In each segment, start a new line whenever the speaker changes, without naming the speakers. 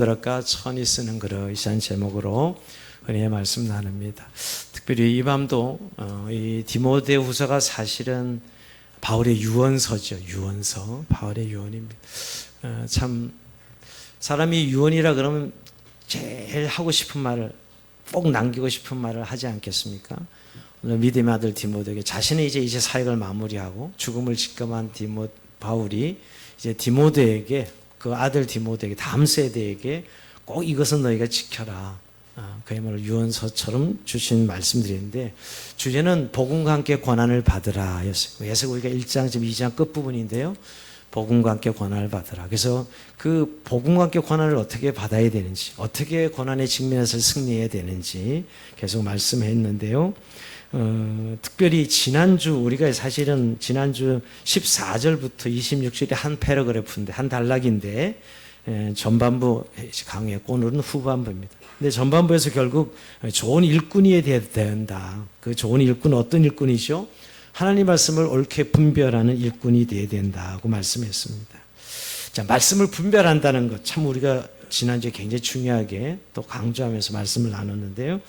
그릇과 천이 쓰는 그릇이라는 제목으로 은혜의 말씀 나눕니다. 특별히 이 밤도 이 디모데후서가 사실은 바울의 유언서죠. 유언서, 바울의 유언입니다. 참 사람이 유언이라 그러면 제일 하고 싶은 말을 꼭 남기고 싶은 말을 하지 않겠습니까? 오늘 믿음의 아들 디모데에게 자신의 이제 사역을 마무리하고 죽음을 직감한 바울이 이제 디모데에게, 그 아들 디모데에게, 다음 세대에게 꼭 이것은 너희가 지켜라, 그야말로 유언서처럼 주신 말씀들인데, 주제는 복음과 함께 고난을 받으라 였어요. 에스겔 1장 2장 끝부분인데요, 복음과 함께 고난을 받으라. 그래서 그 복음과 함께 고난을 어떻게 받아야 되는지, 어떻게 고난에 직면해서 승리해야 되는지 계속 말씀했는데요. 특별히 우리가 사실은 지난주 14절부터 26절이 한 패러그래프인데, 한 단락인데, 전반부 강의했고 오늘은 후반부입니다. 근데 전반부에서 결국 좋은 일꾼이 돼야 된다. 그 좋은 일꾼은 어떤 일꾼이죠? 하나님 말씀을 옳게 분별하는 일꾼이 돼야 된다고 말씀했습니다. 자, 말씀을 분별한다는 것, 참 우리가 지난주에 굉장히 중요하게 또 강조하면서 말씀을 나눴는데요.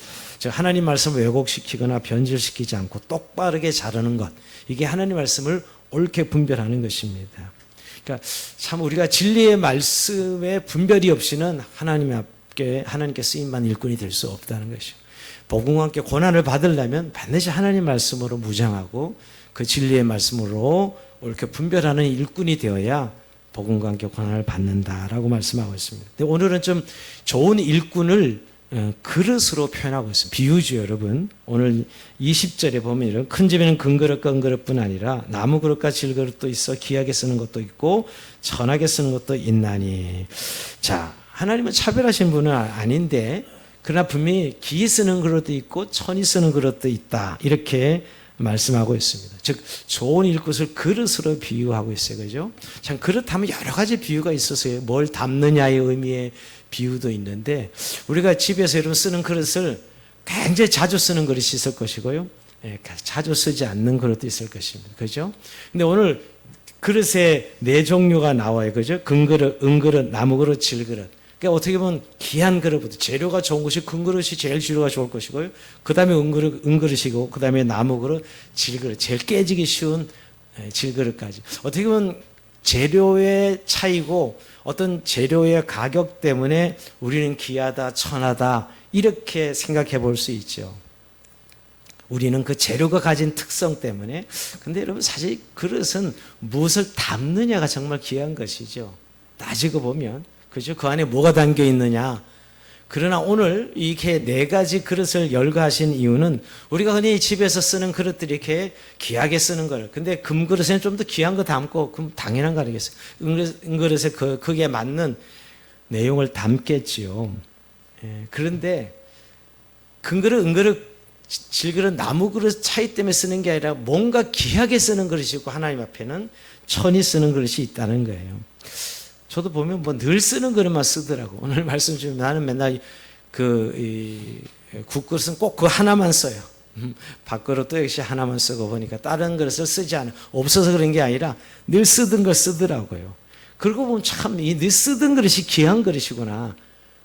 하나님 말씀을 왜곡시키거나 변질시키지 않고 똑바르게 자르는 것, 이게 하나님 말씀을 옳게 분별하는 것입니다. 그러니까 참 우리가 진리의 말씀에 분별이 없이는 하나님께 쓰임만 일꾼이 될 수 없다는 것이죠. 복음과 함께 고난을 받으려면 반드시 하나님 말씀으로 무장하고 그 진리의 말씀으로 옳게 분별하는 일꾼이 되어야 복음과 함께 고난을 받는다라고 말씀하고 있습니다. 근데 오늘은 좀 좋은 일꾼을 그릇으로 표현하고 있습니다. 비유죠, 여러분. 오늘 20절에 보면 이런 큰 집에는 큰 그릇과 은그릇뿐 아니라 나무 그릇과 질그릇도 있어 귀하게 쓰는 것도 있고 천하게 쓰는 것도 있나니. 자, 하나님은 차별하신 분은 아닌데, 그러나 분명히 귀히 쓰는 그릇도 있고 천이 쓰는 그릇도 있다, 이렇게 말씀하고 있습니다. 즉 좋은 일꾼을 그릇으로 비유하고 있어요. 그죠? 참 그릇하면 여러 가지 비유가 있어서요. 뭘 담느냐의 의미의 비유도 있는데, 우리가 집에서 여러분 쓰는 그릇을 굉장히 자주 쓰는 그릇이 있을 것이고요, 자주 쓰지 않는 그릇도 있을 것입니다. 그죠? 근데 오늘 그릇에 네 종류가 나와요. 그죠? 금그릇, 은그릇, 나무그릇, 질그릇. 그러니까 어떻게 보면 귀한 그릇부터, 재료가 좋은 것이 금그릇이 제일 재료가 좋을 것이고요, 그 다음에 은그릇이고, 그 다음에 나무그릇, 질그릇, 제일 깨지기 쉬운 질그릇까지. 어떻게 보면 재료의 차이고 어떤 재료의 가격 때문에 우리는 귀하다, 천하다, 이렇게 생각해 볼 수 있죠. 우리는 그 재료가 가진 특성 때문에. 근데 여러분, 사실 그릇은 무엇을 담느냐가 정말 귀한 것이죠. 따지고 보면. 그죠? 그 안에 뭐가 담겨 있느냐. 그러나 오늘 이렇게 네 가지 그릇을 열거하신 이유는, 우리가 흔히 집에서 쓰는 그릇들이 이렇게 귀하게 쓰는 걸, 근데 금그릇에는 좀 더 귀한 거 담고, 그럼 당연한 거 아니겠어요? 은그릇에 그게 맞는 내용을 담겠지요. 그런데 금그릇, 은그릇, 질그릇, 나무그릇 차이 때문에 쓰는 게 아니라 뭔가 귀하게 쓰는 그릇이 있고, 하나님 앞에는 천이 쓰는 그릇이 있다는 거예요. 저도 보면 뭐 늘 쓰는 그릇만 쓰더라고. 오늘 말씀 주면 나는 맨날 국그릇은 꼭 그 하나만 써요. 밥그릇도 역시 하나만 쓰고, 보니까 다른 그릇을 쓰지 않아요. 없어서 그런 게 아니라 늘 쓰던 걸 쓰더라고요. 그러고 보면 참 이 늘 쓰던 그릇이 귀한 그릇이구나.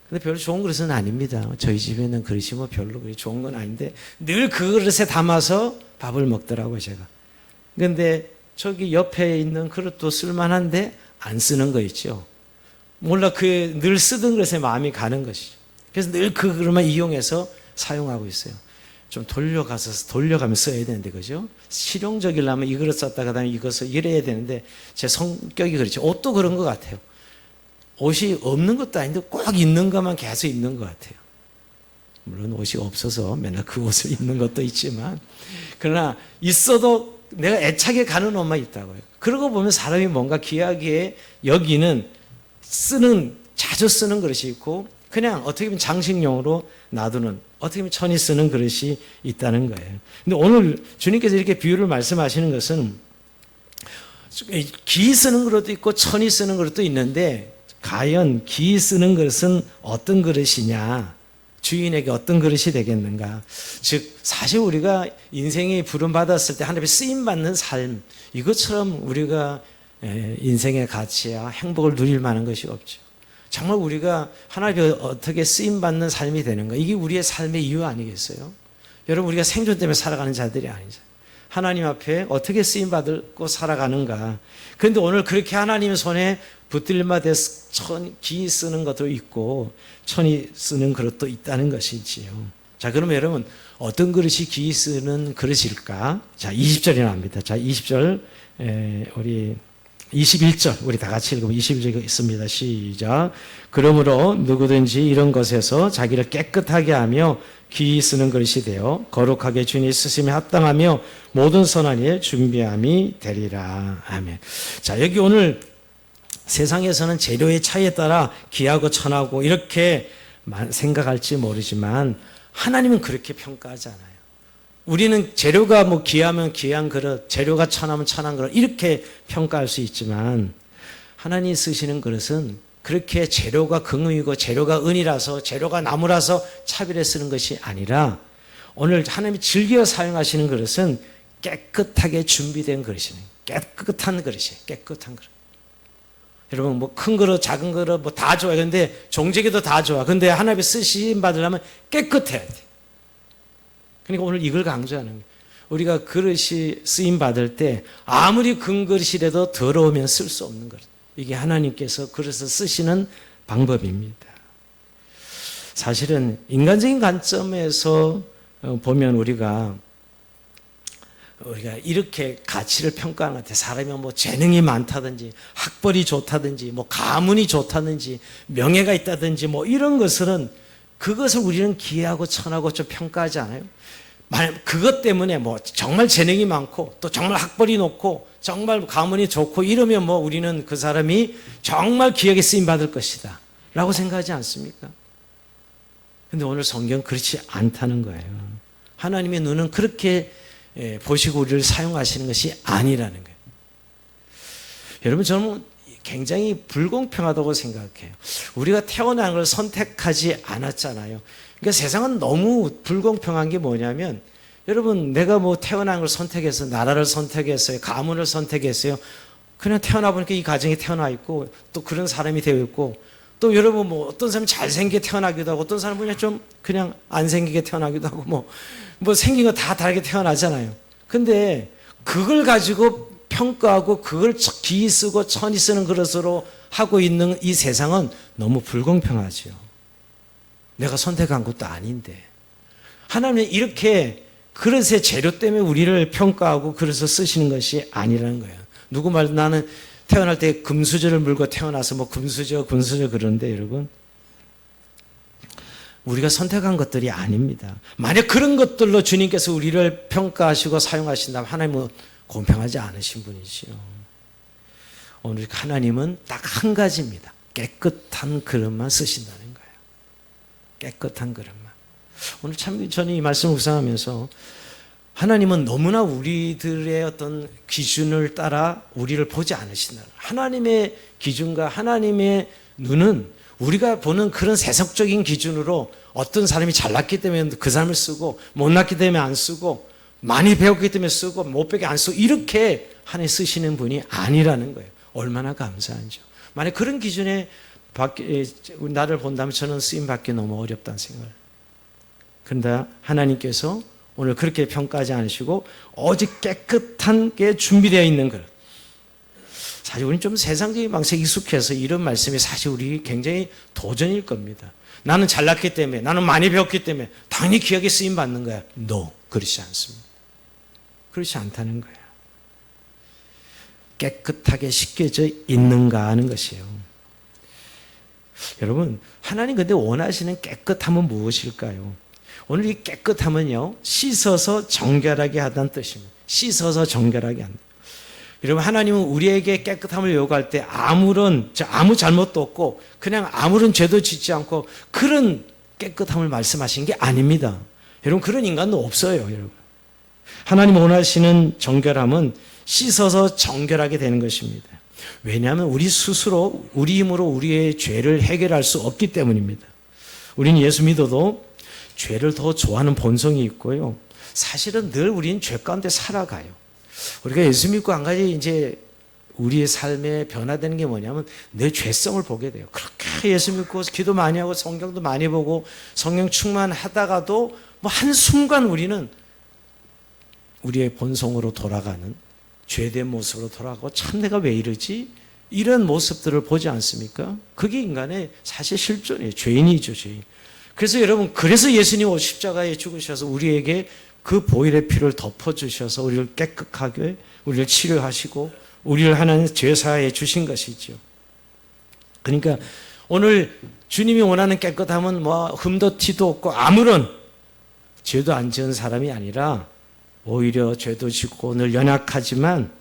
근데 별로 좋은 그릇은 아닙니다. 저희 집에 있는 그릇이 뭐 별로 그리 좋은 건 아닌데 늘 그 그릇에 담아서 밥을 먹더라고요, 제가. 근데 저기 옆에 있는 그릇도 쓸만한데 안 쓰는 거 있죠. 몰라, 그 늘 쓰던 그릇에 마음이 가는 것이죠. 그래서 늘 그 그릇만 이용해서 사용하고 있어요. 좀 돌려가면서 써야 되는데, 그죠? 실용적이려면 이 그릇 썼다가 그다음에 이것을 이래야 되는데, 제 성격이 그렇죠. 옷도 그런 것 같아요. 옷이 없는 것도 아닌데 꼭 있는 것만 계속 입는 것 같아요. 물론 옷이 없어서 맨날 그 옷을 입는 것도 있지만, 그러나 있어도 내가 애착에 가는 옷만 있다고요. 그러고 보면 사람이 뭔가 귀하게 여기는 자주 쓰는 그릇이 있고, 그냥 어떻게 보면 장식용으로 놔두는, 어떻게 보면 천이 쓰는 그릇이 있다는 거예요. 근데 오늘 주님께서 이렇게 비유를 말씀하시는 것은, 귀 쓰는 그릇도 있고 천이 쓰는 그릇도 있는데, 과연 귀 쓰는 그릇은 어떤 그릇이냐, 주인에게 어떤 그릇이 되겠는가. 즉 사실 우리가 인생에 부름받았을 때 하나님의 쓰임받는 삶, 이것처럼 우리가 인생의 가치와 행복을 누릴 만한 것이 없죠. 정말 우리가 하나님께 어떻게 쓰임받는 삶이 되는가? 이게 우리의 삶의 이유 아니겠어요? 여러분, 우리가 생존 때문에 살아가는 자들이 아니죠. 하나님 앞에 어떻게 쓰임받고 살아가는가? 그런데 오늘 그렇게 하나님의 손에 붙들림마다 기 쓰는 것도 있고 천이 쓰는 그릇도 있다는 것이지요. 자, 그러면 여러분, 어떤 그릇이 기 쓰는 그릇일까? 자, 20절이 나옵니다. 자, 20절, 우리 21절 우리 다 같이 읽으면 21절 있습니다. 시작. 그러므로 누구든지 이런 것에서 자기를 깨끗하게 하며 기 쓰는 그릇이 되어 거룩하게 주님 쓰심에 합당하며 모든 선한 일 준비함이 되리라. 아멘. 자, 여기 오늘 세상에서는 재료의 차이에 따라 귀하고 천하고 이렇게 생각할지 모르지만 하나님은 그렇게 평가하지 않아요. 우리는 재료가 뭐 귀하면 귀한 그릇, 재료가 천하면 천한 그릇 이렇게 평가할 수 있지만 하나님이 쓰시는 그릇은 그렇게 재료가 금이고 재료가 은이라서 재료가 나무라서 차별해 쓰는 것이 아니라 오늘 하나님이 즐겨 사용하시는 그릇은 깨끗하게 준비된 그릇이에요. 깨끗한 그릇이에요. 깨끗한 그릇. 여러분 뭐 큰 그릇, 작은 그릇 뭐 다 좋아요. 근데 종재기도 다 좋아. 근데 하나님이 쓰심 받으려면 깨끗해야 돼. 그러니까 오늘 이걸 강조하는 거예요. 우리가 그릇이 쓰임 받을 때 아무리 큰 그릇이라도 더러우면 쓸 수 없는 그릇. 이게 하나님께서 그릇을 쓰시는 방법입니다. 사실은 인간적인 관점에서 보면 우리가 이렇게 가치를 평가하는 것 같아요. 사람이 뭐 재능이 많다든지 학벌이 좋다든지 뭐 가문이 좋다든지 명예가 있다든지 뭐 이런 것은 그것을 우리는 기하고 천하고 좀 평가하지 않아요? 그것 때문에 뭐 정말 재능이 많고 또 정말 학벌이 높고 정말 가문이 좋고 이러면 뭐 우리는 그 사람이 정말 귀하게 쓰임 받을 것이다 라고 생각하지 않습니까? 근데 오늘 성경 그렇지 않다는 거예요. 하나님의 눈은 그렇게 보시고 우리를 사용하시는 것이 아니라는 거예요. 여러분 저는 굉장히 불공평하다고 생각해요. 우리가 태어난 걸 선택하지 않았잖아요. 그러니까 세상은 너무 불공평한 게 뭐냐면 여러분 내가 뭐 태어난 걸 선택해서 나라를 선택했어요. 가문을 선택했어요. 그냥 태어나 보니까 이 가정에 태어나 있고 또 그런 사람이 되어 있고 또 여러분 뭐 어떤 사람이 잘생기게 태어나기도 하고 어떤 사람은 그냥 안 생기게 태어나기도 하고 뭐 생긴 거 다 다르게 태어나잖아요. 근데 그걸 가지고 평가하고 그걸 기 쓰고 천이 쓰는 그릇으로 하고 있는 이 세상은 너무 불공평하죠. 내가 선택한 것도 아닌데 하나님은 이렇게 그릇의 재료 때문에 우리를 평가하고 그릇을 쓰시는 것이 아니라는 거예요. 누구 말도 나는 태어날 때 금수저를 물고 태어나서 뭐 금수저 그러는데 여러분 우리가 선택한 것들이 아닙니다. 만약 그런 것들로 주님께서 우리를 평가하시고 사용하신다면 하나님은 공평하지 않으신 분이지요. 오늘 하나님은 딱 한 가지입니다. 깨끗한 그릇만 쓰신다는 거예요. 깨끗한 그릇만. 오늘 참 저는 이 말씀을 묵상하면서 하나님은 너무나 우리들의 어떤 기준을 따라 우리를 보지 않으신다. 하나님의 기준과 하나님의 눈은 우리가 보는 그런 세속적인 기준으로 어떤 사람이 잘났기 때문에 그 사람을 쓰고 못났기 때문에 안 쓰고 많이 배웠기 때문에 쓰고 못 배우게 안 쓰고 이렇게 하나님 쓰시는 분이 아니라는 거예요. 얼마나 감사한지요. 만약 그런 기준에 나를 본다면 저는 쓰임받기 너무 어렵다는 생각을. 그런데 하나님께서 오늘 그렇게 평가하지 않으시고 오직 깨끗한 게 준비되어 있는 것. 사실 우리는 좀 세상적인 방식에 익숙해서 이런 말씀이 사실 우리 굉장히 도전일 겁니다. 나는 잘났기 때문에 나는 많이 배웠기 때문에 당연히 귀하게 쓰임받는 거야. No, 그렇지 않습니다. 그렇지 않다는 거예요. 깨끗하게 씻겨져 있는가 하는 것이에요. 여러분 하나님 근데 원하시는 깨끗함은 무엇일까요? 오늘 이 깨끗함은요 씻어서 정결하게 하다는 뜻입니다. 씻어서 정결하게 한다. 여러분 하나님은 우리에게 깨끗함을 요구할 때 아무 잘못도 없고 그냥 아무런 죄도 짓지 않고 그런 깨끗함을 말씀하신 게 아닙니다. 여러분 그런 인간도 없어요. 여러분 하나님 원하시는 정결함은 씻어서 정결하게 되는 것입니다. 왜냐하면 우리 스스로 우리 힘으로 우리의 죄를 해결할 수 없기 때문입니다. 우리는 예수 믿어도 죄를 더 좋아하는 본성이 있고요. 사실은 늘 우리는 죄 가운데 살아가요. 우리가 예수 믿고 한 가지 이제 우리의 삶에 변화되는 게 뭐냐면 내 죄성을 보게 돼요. 그렇게 예수 믿고 기도 많이 하고 성경도 많이 보고 성령 충만하다가도 뭐 한순간 우리는 우리의 본성으로 돌아가는 죄된 모습으로 돌아가고 참 내가 왜 이러지? 이런 모습들을 보지 않습니까? 그게 인간의 사실 실존이에요. 죄인이죠, 죄인. 그래서 여러분, 그래서 예수님 십자가에 죽으셔서 우리에게 그 보혈의 피를 덮어주셔서 우리를 깨끗하게 우리를 치료하시고 우리를 하나님 죄사해 주신 것이죠. 그러니까 오늘 주님이 원하는 깨끗함은 뭐 흠도 티도 없고 아무런 죄도 안 지은 사람이 아니라 오히려 죄도 짓고 늘 연약하지만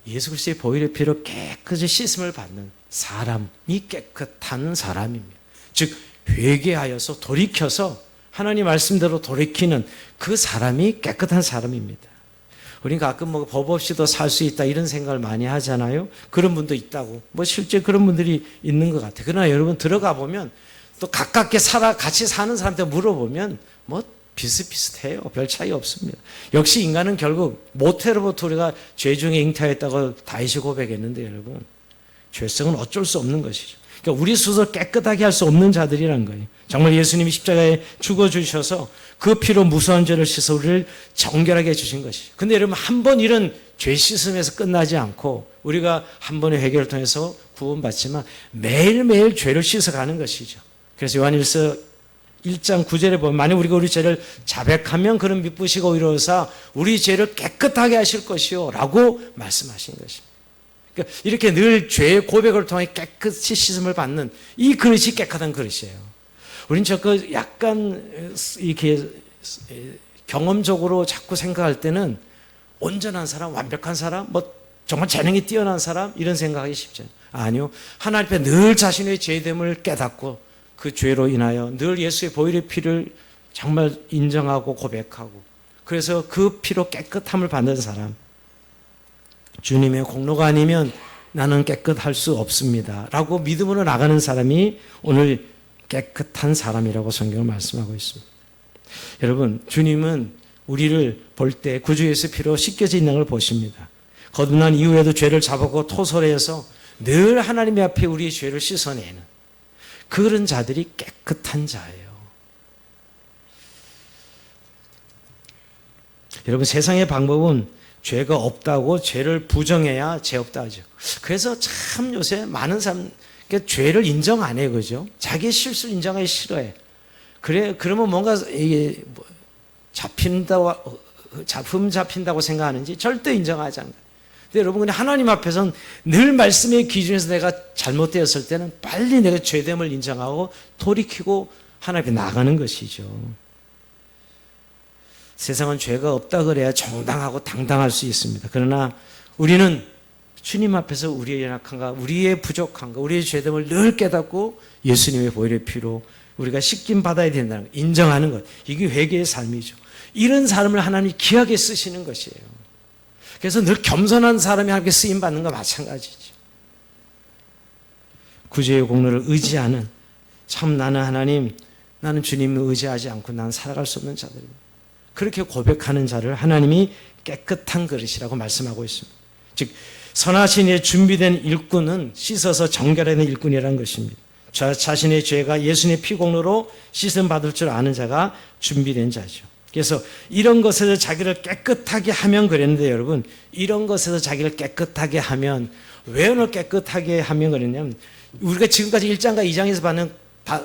예수 그리스도의 보혈의 피로 깨끗이 씻음을 받는 사람이 깨끗한 사람입니다. 즉 회개하여서 돌이켜서 하나님 말씀대로 돌이키는 그 사람이 깨끗한 사람입니다. 우리가 가끔 뭐 법 없이도 살 수 있다 이런 생각을 많이 하잖아요. 그런 분도 있다고. 뭐 실제 그런 분들이 있는 것 같아요. 그러나 여러분 들어가 보면 또 가깝게 같이 사는 사람한테 물어보면 뭐 비슷비슷해요. 별 차이 없습니다. 역시 인간은 결국 모태로부터 우리가 죄 중에 잉태했다고 다윗이 고백했는데 여러분 죄성은 어쩔 수 없는 것이죠. 그러니까 우리 스스로 깨끗하게 할 수 없는 자들이란 거예요. 정말 예수님이 십자가에 죽어주셔서 그 피로 무수한 죄를 씻어 우리를 정결하게 해주신 것이죠. 근데 여러분 한 번 이런 죄 씻음에서 끝나지 않고 우리가 한 번의 회개를 통해서 구원받지만 매일매일 죄를 씻어가는 것이죠. 그래서 요한일서 1장 9절에 보면 만약 우리가 우리 죄를 자백하면 그는 미쁘시고 의로우사 우리 죄를 깨끗하게 하실 것이요 라고 말씀하신 것입니다. 그러니까 이렇게 늘 죄의 고백을 통해 깨끗이 씻음을 받는 이 그릇이 깨끗한 그릇이에요. 우린 자꾸 약간 이렇게 경험적으로 자꾸 생각할 때는 온전한 사람, 완벽한 사람, 뭐 정말 재능이 뛰어난 사람 이런 생각하기 쉽죠. 아니요. 하나님 앞에 늘 자신의 죄됨을 깨닫고 그 죄로 인하여 늘 예수의 보혈의 피를 정말 인정하고 고백하고 그래서 그 피로 깨끗함을 받는 사람. 주님의 공로가 아니면 나는 깨끗할 수 없습니다. 라고 믿음으로 나가는 사람이 오늘 깨끗한 사람이라고 성경은 말씀하고 있습니다. 여러분, 주님은 우리를 볼 때 구주 예수의 피로 씻겨져 있는 걸 보십니다. 거듭난 이후에도 죄를 잡고 토설해서 늘 하나님 앞에 우리의 죄를 씻어내는 그런 자들이 깨끗한 자예요. 여러분, 세상의 방법은 죄가 없다고 죄를 부정해야 죄 없다 하죠. 그래서 참 요새 많은 사람 죄를 인정 안 해요, 그죠? 자기의 실수를 인정하기 싫어해. 그러면 뭔가 이게 흠 잡힌다고 생각하는지 절대 인정하지 않아요. 근데 여러분, 근데 하나님 앞에서는 늘 말씀의 기준에서 내가 잘못되었을 때는 빨리 내가 죄됨을 인정하고 돌이키고 하나님 앞에 나가는 것이죠. 세상은 죄가 없다 그래야 정당하고 당당할 수 있습니다. 그러나 우리는 주님 앞에서 우리의 연약함과 우리의 부족함과 우리의 죄됨을 늘 깨닫고 예수님의 보혈의 피로 우리가 씻김 받아야 된다는 것, 인정하는 것. 이게 회개의 삶이죠. 이런 사람을 하나님이 귀하게 쓰시는 것이에요. 그래서 늘 겸손한 사람이 하나님께 쓰임 받는 거 마찬가지죠. 구주의 공로를 의지하는 참 나는 주님을 의지하지 않고 나는 살아갈 수 없는 자들입니다. 그렇게 고백하는 자를 하나님이 깨끗한 그릇이라고 말씀하고 있습니다. 즉 선하신 이의 준비된 일꾼은 씻어서 정결하는 일꾼이라는 것입니다. 자신의 죄가 예수님의 피공로로 씻음 받을 줄 아는 자가 준비된 자죠. 그래서 이런 것에서 자기를 깨끗하게 하면 그랬는데 여러분 이런 것에서 자기를 깨끗하게 하면 왜 오늘 깨끗하게 하면 그랬냐면 우리가 지금까지 1장과 2장에서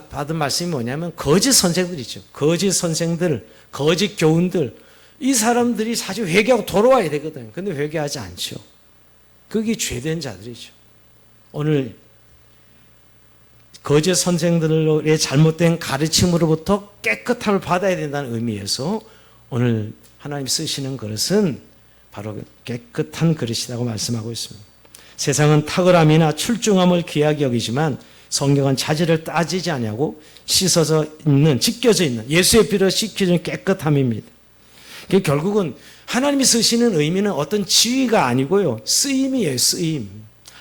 받은 말씀이 뭐냐면 거짓 선생들이죠. 거짓 선생들, 거짓 교훈들 이 사람들이 사실 회개하고 돌아와야 되거든요. 근데 회개하지 않죠. 그게 죄된 자들이죠. 오늘 거짓 선생들의 잘못된 가르침으로부터 깨끗함을 받아야 된다는 의미에서 오늘 하나님 쓰시는 그릇은 바로 깨끗한 그릇이라고 말씀하고 있습니다. 세상은 탁월함이나 출중함을 귀하게 여기지만 성경은 자질을 따지지 않냐고 씻어져 있는, 찢겨져 있는 예수의 피로 씻겨진 깨끗함입니다. 결국은 하나님이 쓰시는 의미는 어떤 지위가 아니고요. 쓰임이에요. 쓰임.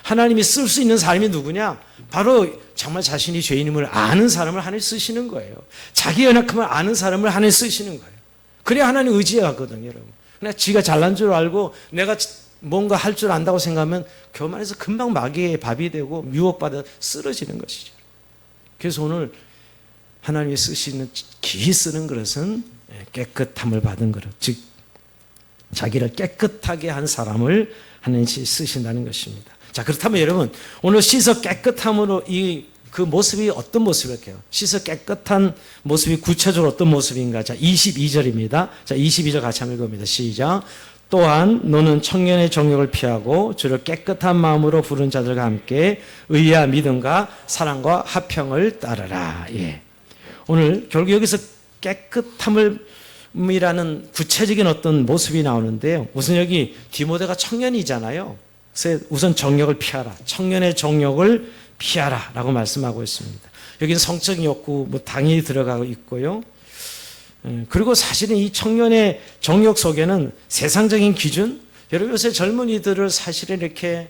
하나님이 쓸 수 있는 사람이 누구냐? 바로 정말 자신이 죄인임을 아는 사람을 하나님 쓰시는 거예요. 자기 연약함을 아는 사람을 하나님 쓰시는 거예요. 그래야 하나님 의지하거든요, 여러분. 그냥 지가 잘난 줄 알고 내가 뭔가 할 줄 안다고 생각하면 교만해서 금방 마귀의 밥이 되고 유혹받아 쓰러지는 것이죠. 그래서 오늘 하나님이 쓰시는, 기히 쓰는 그릇은 깨끗함을 받은 그릇, 즉 자기를 깨끗하게 한 사람을 하나님이 쓰신다는 것입니다. 자, 그렇다면 여러분, 오늘 씻어 깨끗함으로 그 모습이 어떤 모습일까요? 씻어 깨끗한 모습이 구체적으로 어떤 모습인가? 자, 22절입니다. 자, 22절 같이 한번 읽어봅니다. 시작. 또한 너는 청년의 정욕을 피하고 주를 깨끗한 마음으로 부른 자들과 함께 의와 믿음과 사랑과 화평을 따르라. 예. 오늘 결국 여기서 깨끗함이라는 구체적인 어떤 모습이 나오는데요. 우선 여기 디모데가 청년이잖아요. 그래서 우선 정욕을 피하라. 청년의 정욕을 피하라 라고 말씀하고 있습니다. 여기는 성적인 욕구, 당연히 들어가고 있고요. 그리고 사실은 이 청년의 정욕 속에는 세상적인 기준, 여러분 요새 젊은이들을 사실은 이렇게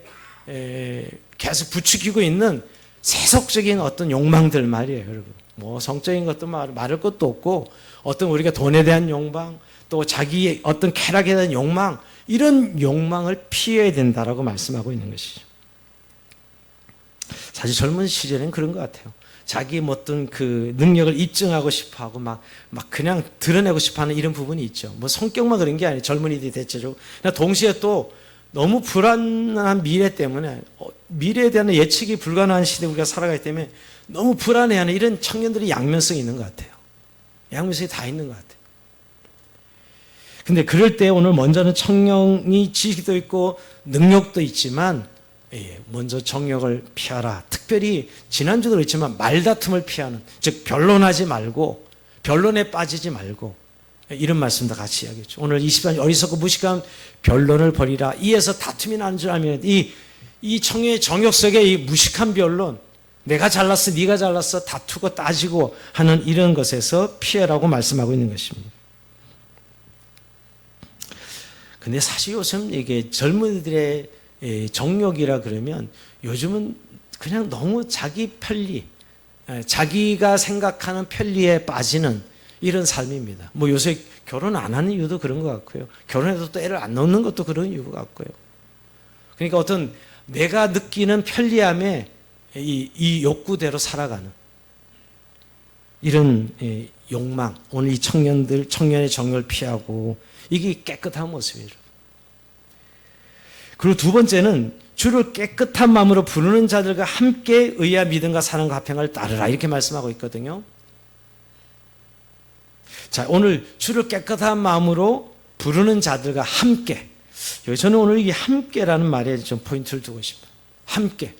계속 부추기고 있는 세속적인 어떤 욕망들 말이에요, 여러분. 뭐 성적인 것도 말할 것도 없고, 어떤 우리가 돈에 대한 욕망, 또 자기의 어떤 쾌락에 대한 욕망, 이런 욕망을 피해야 된다라고 말씀하고 있는 것이죠. 사실 젊은 시절에는 그런 것 같아요. 자기 어떤 그 능력을 입증하고 싶어 하고 막 그냥 드러내고 싶어 하는 이런 부분이 있죠. 뭐 성격만 그런 게 아니에요. 젊은이들이 대체적으로. 동시에 또 너무 불안한 미래 때문에, 미래에 대한 예측이 불가능한 시대에 우리가 살아가기 때문에 너무 불안해하는 이런 청년들이 양면성이 있는 것 같아요. 양면성이 다 있는 것 같아요. 근데 그럴 때 오늘 먼저는 청년이 지식도 있고 능력도 있지만, 먼저 정욕을 피하라. 특별히 지난주도 그랬지만 말다툼을 피하는, 즉 변론하지 말고, 변론에 빠지지 말고, 이런 말씀도 같이 이야기했죠. 오늘 24절 어리석고 무식한 변론을 버리라. 이에서 다툼이 나는 줄 알면 이 청년의 정욕 속에 이 무식한 변론, 내가 잘났어 네가 잘났어 다투고 따지고 하는 이런 것에서 피해라고 말씀하고 있는 것입니다. 근데 사실 요즘 이게 젊은이들의 정욕이라 그러면 요즘은 그냥 너무 자기 편리, 자기가 생각하는 편리에 빠지는 이런 삶입니다. 뭐 요새 결혼 안 하는 이유도 그런 것 같고요. 결혼해도 또 애를 안 낳는 것도 그런 이유 같고요. 그러니까 어떤 내가 느끼는 편리함에 이 욕구대로 살아가는 이런 욕망, 오늘 이 청년의 정욕을 피하고, 이게 깨끗한 모습이에요. 그리고 두 번째는 주를 깨끗한 마음으로 부르는 자들과 함께 의와 믿음과 사랑과 화평을 따르라, 이렇게 말씀하고 있거든요. 자, 오늘 주를 깨끗한 마음으로 부르는 자들과 함께, 저는 오늘 이 함께라는 말에 좀 포인트를 두고 싶어요. 함께.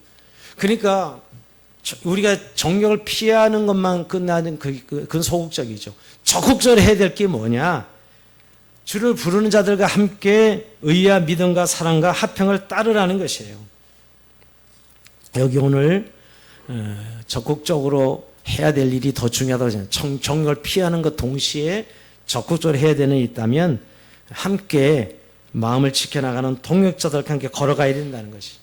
그러니까 우리가 정욕을 피하는 것만 끝나는 그건 소극적이죠. 적극적으로 해야 될 게 뭐냐? 주를 부르는 자들과 함께 의와 믿음과 사랑과 화평을 따르라는 것이에요. 여기 오늘 적극적으로 해야 될 일이 더 중요하다고 생각해요. 정욕을 피하는 것 동시에 적극적으로 해야 되는 일이 있다면 함께 마음을 지켜나가는 동역자들과 함께 걸어가야 된다는 것이죠.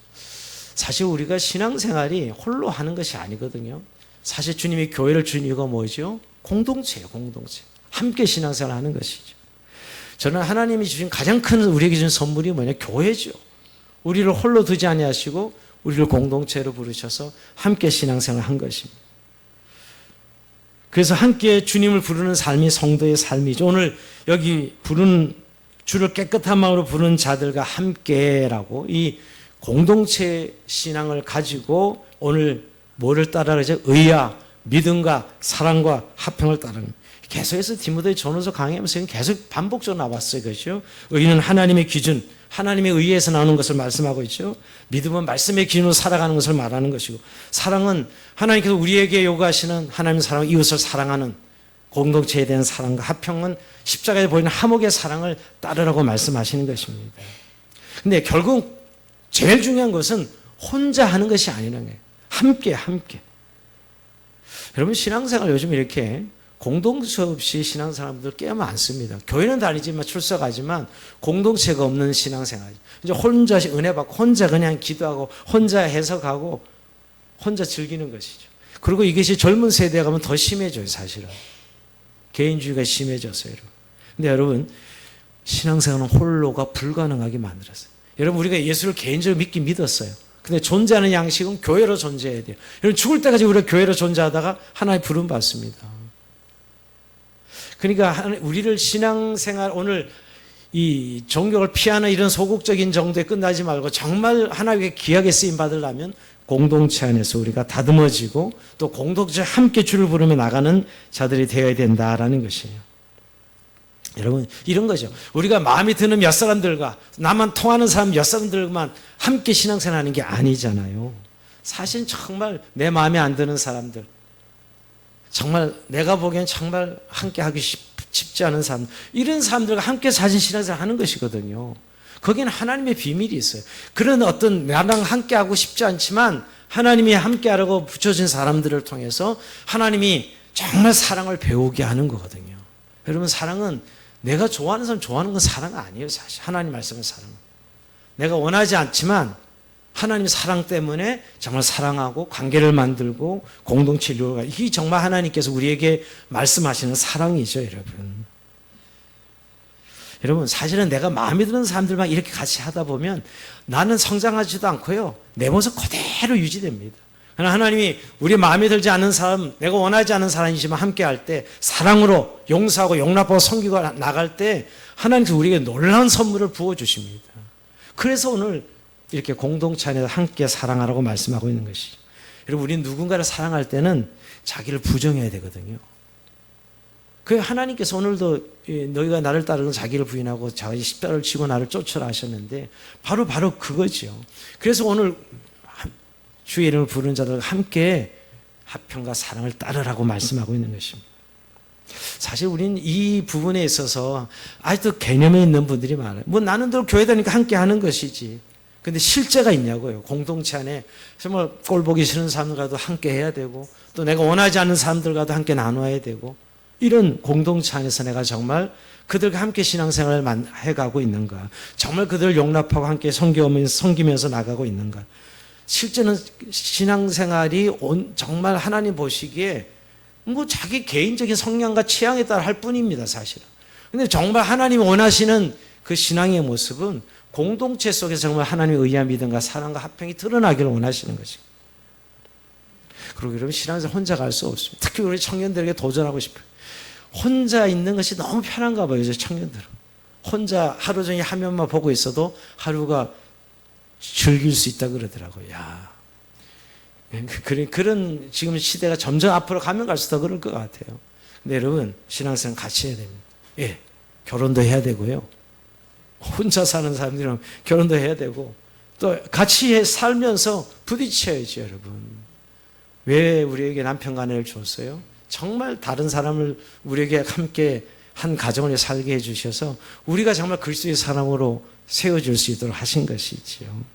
사실 우리가 신앙생활이 홀로 하는 것이 아니거든요. 사실 주님이 교회를 주신 이유가 뭐죠? 공동체예요, 공동체. 함께 신앙생활을 하는 것이죠. 저는 하나님이 주신 가장 큰 우리에게 주신 선물이 뭐냐? 교회죠. 우리를 홀로 두지 아니하시고 우리를 공동체로 부르셔서 함께 신앙생활을 한 것입니다. 그래서 함께 주님을 부르는 삶이 성도의 삶이죠. 오늘 여기 주를 깨끗한 마음으로 부르는 자들과 함께라고, 이 공동체 신앙을 가지고 오늘 뭐를 따라 그러죠? 의와 믿음과 사랑과 화평을 따르는. 계속해서 디모데 전후서 강의하면서 계속 반복적으로 나왔어요. 그렇죠? 의는 하나님의 기준, 하나님의 의에서 나오는 것을 말씀하고 있죠. 믿음은 말씀의 기준으로 살아가는 것을 말하는 것이고, 사랑은 하나님께서 우리에게 요구하시는 하나님의 사랑, 이웃을 사랑하는 공동체에 대한 사랑과, 화평은 십자가에 보이는 화목의 사랑을 따르라고 말씀하시는 것입니다. 근데 결국 제일 중요한 것은 혼자 하는 것이 아니라는 거예요. 함께. 여러분, 신앙생활 요즘 이렇게 공동체 없이 신앙생활들 꽤 많습니다. 교회는 다니지만 출석하지만 공동체가 없는 신앙생활. 이제 혼자 은혜 받고 혼자 그냥 기도하고 혼자 해석하고 혼자 즐기는 것이죠. 그리고 이것이 젊은 세대에 가면 더 심해져요, 사실은. 개인주의가 심해졌어요, 여러분. 근데 여러분, 신앙생활은 홀로가 불가능하게 만들었어요. 여러분, 우리가 예수를 개인적으로 믿긴 믿었어요. 근데 존재하는 양식은 교회로 존재해야 돼요. 여러분, 죽을 때까지 우리가 교회로 존재하다가 하나의 부름 받습니다. 그러니까 우리를 신앙생활, 오늘 이 종교를 피하는 이런 소극적인 정도에 끝나지 말고 정말 하나님께 귀하게 쓰임 받으려면 공동체 안에서 우리가 다듬어지고 또 공동체 함께 주를 부르며 나가는 자들이 되어야 된다라는 것이에요. 여러분, 이런 거죠. 우리가 마음에 드는 몇 사람들과, 나만 통하는 사람 몇 사람들만 함께 신앙생활하는 게 아니잖아요. 사실 정말 내 마음에 안 드는 사람들, 정말 내가 보기엔 정말 함께 하기 쉽지 않은 사람, 이런 사람들과 함께 사진 신앙생활 하는 것이거든요. 거기는 하나님의 비밀이 있어요. 그런 어떤 나랑 함께 하고 싶지 않지만 하나님이 함께 하라고 붙여준 사람들을 통해서 하나님이 정말 사랑을 배우게 하는 거거든요. 여러분, 사랑은 내가 좋아하는 사람 좋아하는 건 사랑 아니에요. 사실 하나님 말씀은 사랑. 내가 원하지 않지만 하나님 사랑 때문에 정말 사랑하고 관계를 만들고 공동체 이루어가, 이게 정말 하나님께서 우리에게 말씀하시는 사랑이죠, 여러분. 여러분, 사실은 내가 마음에 드는 사람들만 이렇게 같이 하다 보면 나는 성장하지도 않고요, 내 모습 그대로 유지됩니다. 그러나 하나님이 우리 마음에 들지 않는 사람, 내가 원하지 않는 사람이지만 함께 할 때 사랑으로 용서하고 용납하고 섬기고 나갈 때 하나님께서 우리에게 놀라운 선물을 부어주십니다. 그래서 오늘 이렇게 공동체 안에서 함께 사랑하라고 말씀하고 있는 것이죠. 여러분, 우리는 누군가를 사랑할 때는 자기를 부정해야 되거든요. 그 하나님께서 오늘도 너희가 나를 따르는 자기를 부인하고 자기 십자가를 지고 나를 쫓으라 하셨는데 바로 그거죠. 그래서 오늘 주의 이름을 부르는 자들과 함께 화평과 사랑을 따르라고 말씀하고 있는 것입니다. 사실 우리는 이 부분에 있어서 아직도 개념에 있는 분들이 많아요. 뭐 나는 늘 교회 다니니까 함께 하는 것이지. 근데 실제가 있냐고요. 공동체 안에 정말 꼴 보기 싫은 사람들과도 함께 해야 되고, 또 내가 원하지 않는 사람들과도 함께 나눠야 되고, 이런 공동체 안에서 내가 정말 그들과 함께 신앙생활을 해가고 있는가, 정말 그들을 용납하고 함께 섬기면서 나가고 있는가. 실제는 신앙생활이 정말 하나님 보시기에 뭐 자기 개인적인 성향과 취향에 따라 할 뿐입니다, 사실은. 근데 정말 하나님이 원하시는 그 신앙의 모습은 공동체 속에서 정말 하나님의 의와 믿음과 사랑과 화평이 드러나기를 원하시는 것입니다. 그리고 여러분, 신앙생활 혼자 갈 수 없습니다. 특히 우리 청년들에게 도전하고 싶어요. 혼자 있는 것이 너무 편한가 봐요, 청년들은. 혼자 하루 종일 화면만 보고 있어도 하루가 즐길 수 있다 그러더라고요. 야, 그런 지금 시대가 점점 앞으로 가면 갈수록 더 그럴 것 같아요. 근데 여러분, 신앙생활 같이 해야 됩니다. 예, 결혼도 해야 되고요. 혼자 사는 사람들이랑 결혼도 해야 되고, 또 같이 살면서 부딪혀야죠, 여러분. 왜 우리에게 남편과 아내를 줬어요? 정말 다른 사람을 우리에게 함께 한 가정을 살게 해주셔서 우리가 정말 그리스도의 사람으로 세워질 수 있도록 하신 것이지요.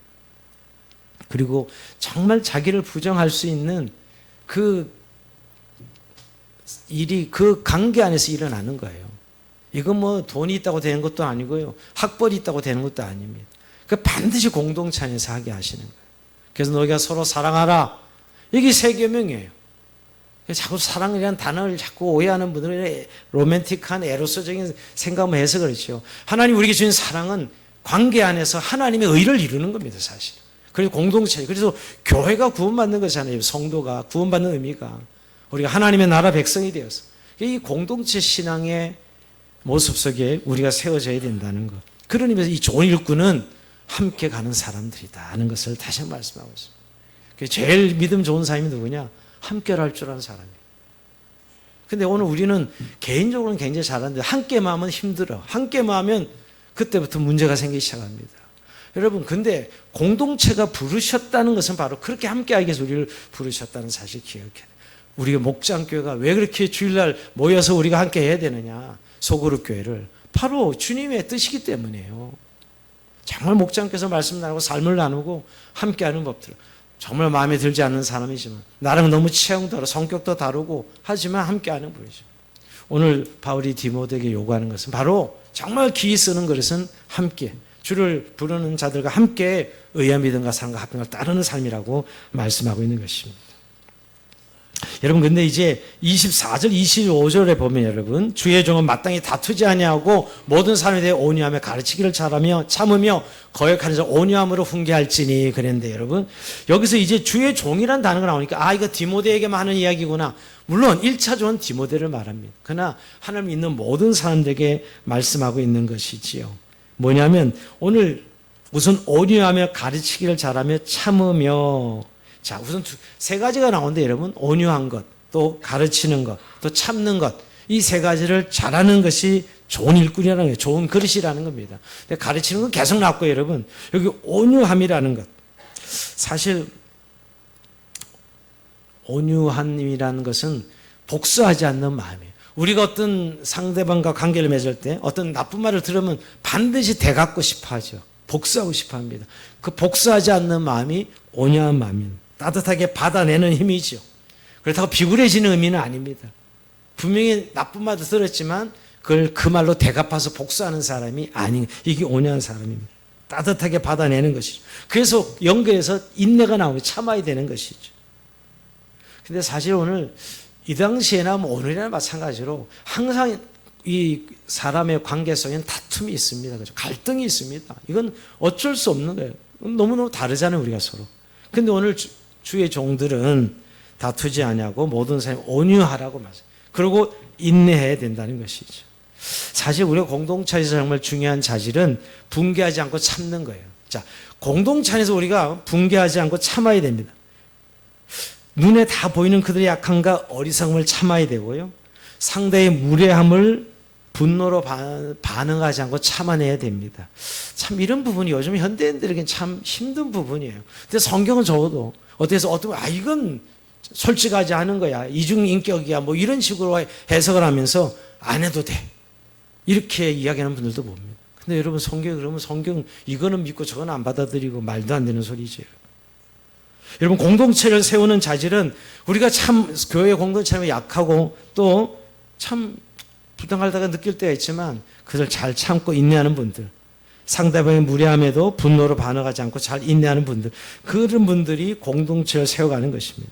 그리고 정말 자기를 부정할 수 있는 그 일이 그 관계 안에서 일어나는 거예요. 이건 뭐 돈이 있다고 되는 것도 아니고요, 학벌이 있다고 되는 것도 아닙니다. 그 반드시 공동체 안에서 하게 하시는 거예요. 그래서 너희가 서로 사랑하라, 이게 세 계명이에요. 자꾸 사랑이라는 단어를 자꾸 오해하는 분들은 로맨틱한 에로스적인 생각만 해서 그렇죠. 하나님 우리에게 주신 사랑은 관계 안에서 하나님의 의를 이루는 겁니다, 사실. 그리고 공동체, 그래서 교회가 구원받는 거잖아요. 성도가 구원받는 의미가 우리가 하나님의 나라 백성이 되어서 이 공동체 신앙의 모습 속에 우리가 세워져야 된다는 것. 그런 의미에서 이 좋은 일꾼은 함께 가는 사람들이다 하는 것을 다시 한번 말씀하고 있습니다. 제일 믿음 좋은 사람이 누구냐? 함께 할 줄 아는 사람이에요. 근데 오늘 우리는 개인적으로는 굉장히 잘하는데 함께만 하면 힘들어. 함께만 하면 그때부터 문제가 생기기 시작합니다. 여러분, 근데 공동체가 부르셨다는 것은 바로 그렇게 함께하기 위해서 우리를 부르셨다는 사실 기억해야 돼요. 우리가 목장교회가 왜 그렇게 주일날 모여서 우리가 함께 해야 되느냐, 소그룹 교회를. 바로 주님의 뜻이기 때문이에요. 정말 목장께서 말씀 나누고 삶을 나누고 함께하는 법들, 정말 마음에 들지 않는 사람이지만 나랑 너무 취향도 다르고 성격도 다르고 하지만 함께하는 분이죠. 오늘 바울이 디모데에게 요구하는 것은 바로 정말 기이 쓰는 그릇은 함께, 주를 부르는 자들과 함께 의와 믿음과 사랑과 화평을 따르는 삶이라고 말씀하고 있는 것입니다. 여러분 근데 이제 24절 25절에 보면 여러분 주의 종은 마땅히 다투지 아니하고 모든 사람에 대해 온유하며 가르치기를 잘하며 참으며 거역하는 자 온유함으로 훈계할지니 그랬는데 여러분 여기서 이제 주의 종이란 단어가 나오니까 아 이거 디모데에게만 하는 이야기구나. 물론 1차적으로는 디모데를 말합니다. 그러나 하나님 믿는 모든 사람들에게 말씀하고 있는 것이지요. 뭐냐면 오늘 우선 온유하며 가르치기를 잘하며 참으며 자 우선 세 가지가 나오는데 여러분 온유한 것, 또 가르치는 것, 또 참는 것 이 세 가지를 잘하는 것이 좋은 일꾼이라는 거예요. 좋은 그릇이라는 겁니다. 근데 가르치는 건 계속 나왔고요. 여러분 여기 온유함이라는 것 사실 온유함이라는 것은 복수하지 않는 마음이에요. 우리가 어떤 상대방과 관계를 맺을 때 어떤 나쁜 말을 들으면 반드시 되갚고 싶어 하죠. 복수하고 싶어 합니다. 그 복수하지 않는 마음이 온유한 마음입니다. 따뜻하게 받아내는 힘이죠. 그렇다고 비굴해지는 의미는 아닙니다. 분명히 나쁜 말도 들었지만 그걸 그 말로 되갚아서 복수하는 사람이 아닌 이게 온유한 사람입니다. 따뜻하게 받아내는 것이죠. 그래서 연결해서 인내가 나오고 참아야 되는 것이죠. 근데 사실 오늘 이 당시에나 뭐 오늘이나 마찬가지로 항상 이 사람의 관계 속에는 다툼이 있습니다. 그죠? 갈등이 있습니다. 이건 어쩔 수 없는 거예요. 너무너무 다르잖아요, 우리가 서로. 근데 오늘 주의 종들은 다투지 아니하고 모든 사람이 온유하라고 말해요. 그리고 인내해야 된다는 것이죠. 사실 우리가 공동체에서 정말 중요한 자질은 붕괴하지 않고 참는 거예요. 자, 공동체 안에서 우리가 붕괴하지 않고 참아야 됩니다. 눈에 다 보이는 그들의 약함과 어리석음을 참아야 되고요. 상대의 무례함을 분노로 반응하지 않고 참아내야 됩니다. 참 이런 부분이 요즘 현대인들에게는 참 힘든 부분이에요. 근데 성경은 적어도 어때서 어떤 이건 솔직하지 않은 거야. 이중인격이야. 뭐 이런 식으로 해석을 하면서 안 해도 돼. 이렇게 이야기하는 분들도 봅니다. 근데 여러분 성경 그러면 성경 이거는 믿고 저건 안 받아들이고 말도 안 되는 소리죠. 여러분 공동체를 세우는 자질은 우리가 참 교회 공동체는 약하고 또 참 부당하다가 느낄 때가 있지만 그걸 잘 참고 인내하는 분들, 상대방의 무례함에도 분노로 반응하지 않고 잘 인내하는 분들, 그런 분들이 공동체를 세워가는 것입니다.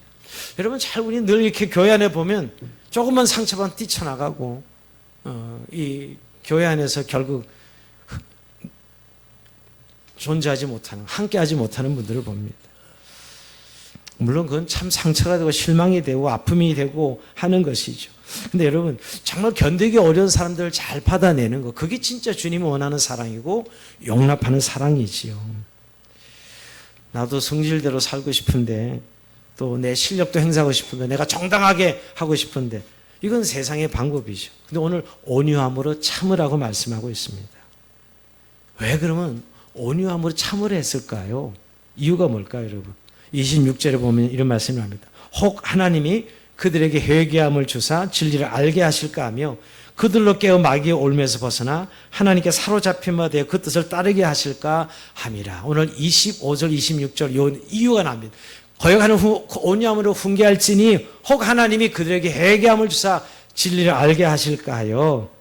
여러분 잘 우리 늘 이렇게 교회 안에 보면 조금만 상처만 뛰쳐나가고 이 교회 안에서 결국 존재하지 못하는, 함께하지 못하는 분들을 봅니다. 물론 그건 참 상처가 되고 실망이 되고 아픔이 되고 하는 것이죠. 근데 여러분 정말 견디기 어려운 사람들을 잘 받아내는 거 그게 진짜 주님이 원하는 사랑이고 용납하는 사랑이지요. 나도 성질대로 살고 싶은데 또 내 실력도 행사하고 싶은데 내가 정당하게 하고 싶은데 이건 세상의 방법이죠. 근데 오늘 온유함으로 참으라고 말씀하고 있습니다. 왜 그러면 온유함으로 참으라 했을까요? 이유가 뭘까요, 여러분? 26절에 보면 이런 말씀을 합니다. 혹 하나님이 그들에게 회개함을 주사 진리를 알게 하실까 하며 그들로 깨어 마귀의 올매에서 벗어나 하나님께 사로잡힌 바 되어 그 뜻을 따르게 하실까 함이라. 오늘 25절 26절 이 이유가 납니다. 거역하는 온유함으로 훈계할지니 혹 하나님이 그들에게 회개함을 주사 진리를 알게 하실까 하여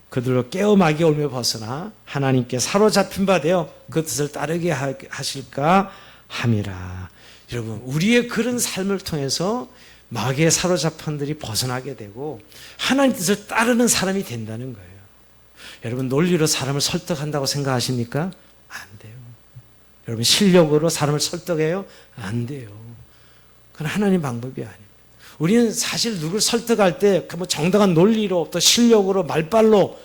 그들로 깨어 마귀의 올매에 벗어나 하나님께 사로잡힌 바 되어 그 뜻을 따르게 하실까 함이라. 여러분 우리의 그런 삶을 통해서 마귀의 사로잡힌들이 벗어나게 되고 하나님 뜻을 따르는 사람이 된다는 거예요. 여러분 논리로 사람을 설득한다고 생각하십니까? 안 돼요. 여러분 실력으로 사람을 설득해요? 안 돼요. 그건 하나님 방법이 아닙니다. 우리는 사실 누굴 설득할 때 뭐 정당한 논리로 또 실력으로 말빨로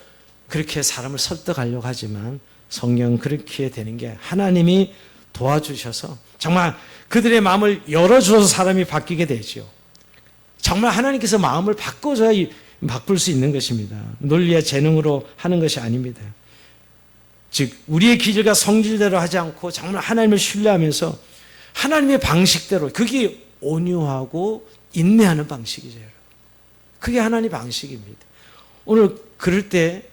그렇게 사람을 설득하려고 하지만 성경은 그렇게 되는 게 하나님이 도와주셔서 정말 그들의 마음을 열어줘서 사람이 바뀌게 되죠. 정말 하나님께서 마음을 바꿔줘야 바꿀 수 있는 것입니다. 논리와 재능으로 하는 것이 아닙니다. 즉 우리의 기질과 성질대로 하지 않고 정말 하나님을 신뢰하면서 하나님의 방식대로 그게 온유하고 인내하는 방식이죠. 그게 하나님의 방식입니다. 오늘 그럴 때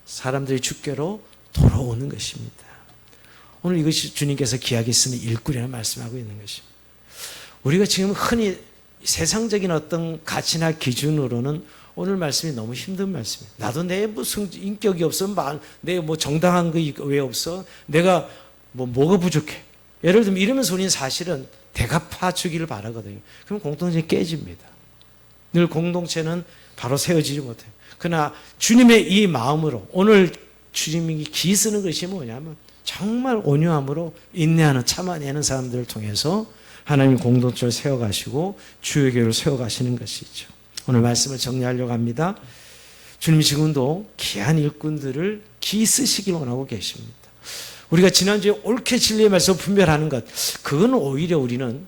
사람들이 주께로 돌아오는 것입니다. 오늘 이것이 주님께서 기약이 쓰는 일꾼이라는 말씀하고 있는 것입니다. 우리가 지금 흔히 세상적인 어떤 가치나 기준으로는 오늘 말씀이 너무 힘든 말씀이에요. 나도 내 무슨 인격이 없어, 내 뭐 정당한 거 왜 없어, 내가 뭐가 부족해. 예를 들면 이러면서 우리는 사실은 대갚아 주기를 바라거든요. 그럼 공동체가 깨집니다. 늘 공동체는 바로 세워지지 못해요. 그러나 주님의 이 마음으로 오늘 주님이 기 쓰는 것이 뭐냐면 정말 온유함으로 인내하는 참아내는 사람들을 통해서 하나님 공동체를 세워가시고 주의 교회를 세워가시는 것이죠. 오늘 말씀을 정리하려고 합니다. 주님이 지금도 귀한 일꾼들을 기 쓰시길 원하고 계십니다. 우리가 지난주에 옳게 진리의 말씀을 분별하는 것, 그건 오히려 우리는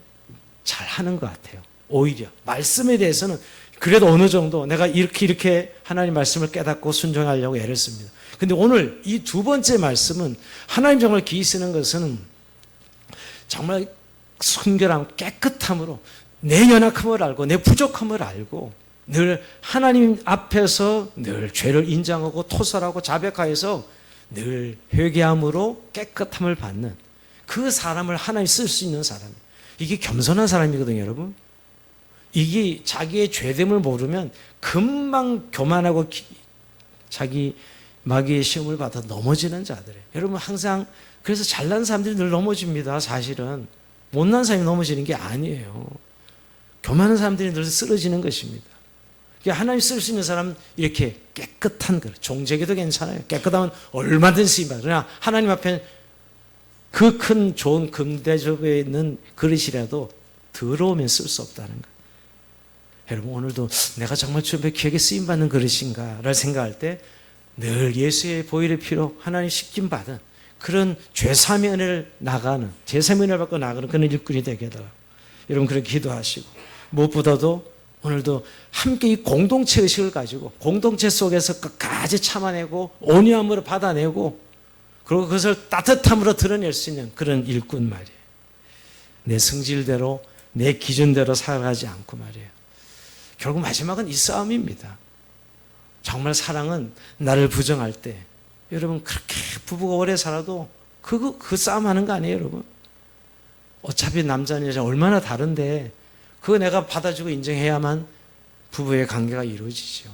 잘하는 것 같아요. 오히려 말씀에 대해서는 그래도 어느 정도 내가 이렇게 하나님 말씀을 깨닫고 순종하려고 애를 씁니다. 근데 오늘 이 두 번째 말씀은 하나님 정말 기 쓰는 것은 정말 순결함, 깨끗함으로 내 연약함을 알고 내 부족함을 알고 늘 하나님 앞에서 늘 죄를 인정하고 토설하고 자백하여서 늘 회개함으로 깨끗함을 받는 그 사람을 하나님 쓸 수 있는 사람. 이게 겸손한 사람이거든요, 여러분. 이게 자기의 죄됨을 모르면 금방 교만하고 자기 마귀의 시험을 받아 넘어지는 자들이에요. 여러분 항상 그래서 잘난 사람들이 늘 넘어집니다. 사실은 못난 사람이 넘어지는 게 아니에요. 교만한 사람들이 늘 쓰러지는 것입니다. 하나님 쓸 수 있는 사람은 이렇게 깨끗한 그릇, 종제기도 괜찮아요. 깨끗하면 얼마든지 쓰임받아요. 그러나 하나님 앞에 그 큰 좋은 금대접에 있는 그릇이라도 더러우면 쓸 수 없다는 거예요. 여러분 오늘도 내가 정말 주 앞에 귀하게 쓰임받는 그릇인가를 생각할 때 늘 예수의 보혈의 피로 하나님 씻김받은 그런 죄사함의 은혜를 나가는, 제사함의 은혜를 받고 나가는 그런 일꾼이 되게 해달라고. 여러분 그렇게 기도하시고 무엇보다도 오늘도 함께 이 공동체 의식을 가지고 공동체 속에서 끝까지 참아내고 온유함으로 받아내고 그리고 그것을 따뜻함으로 드러낼 수 있는 그런 일꾼 말이에요. 내 성질대로 내 기준대로 살아가지 않고 말이에요. 결국 마지막은 이 싸움입니다. 정말 사랑은 나를 부정할 때 여러분 그렇게 부부가 오래 살아도 그 싸움하는 거 아니에요, 여러분? 어차피 남자는 여자 얼마나 다른데 그거 내가 받아주고 인정해야만 부부의 관계가 이루어지죠.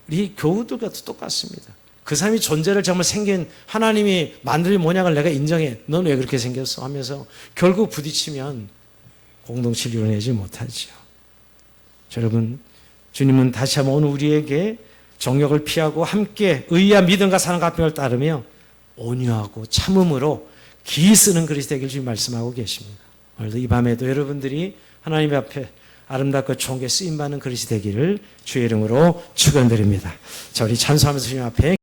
우리 교우들과도 똑같습니다. 그 사람이 존재를 정말 생긴 하나님이 만들어진 모양을 내가 인정해. 넌 왜 그렇게 생겼어? 하면서 결국 부딪히면 공동체를 이뤄내지 못하죠. 여러분 주님은 다시 한번 오늘 우리에게 정욕을 피하고 함께 의와 믿음과 사랑과 합병을 따르며 온유하고 참음으로 기 쓰는 그릇이 되길 주님 말씀하고 계십니다. 오늘도 이 밤에도 여러분들이 하나님 앞에 아름답고 좋은 게 쓰임받는 그릇이 되기를 주의 이름으로 축원드립니다. 자, 우리 찬송하면서 주님 앞에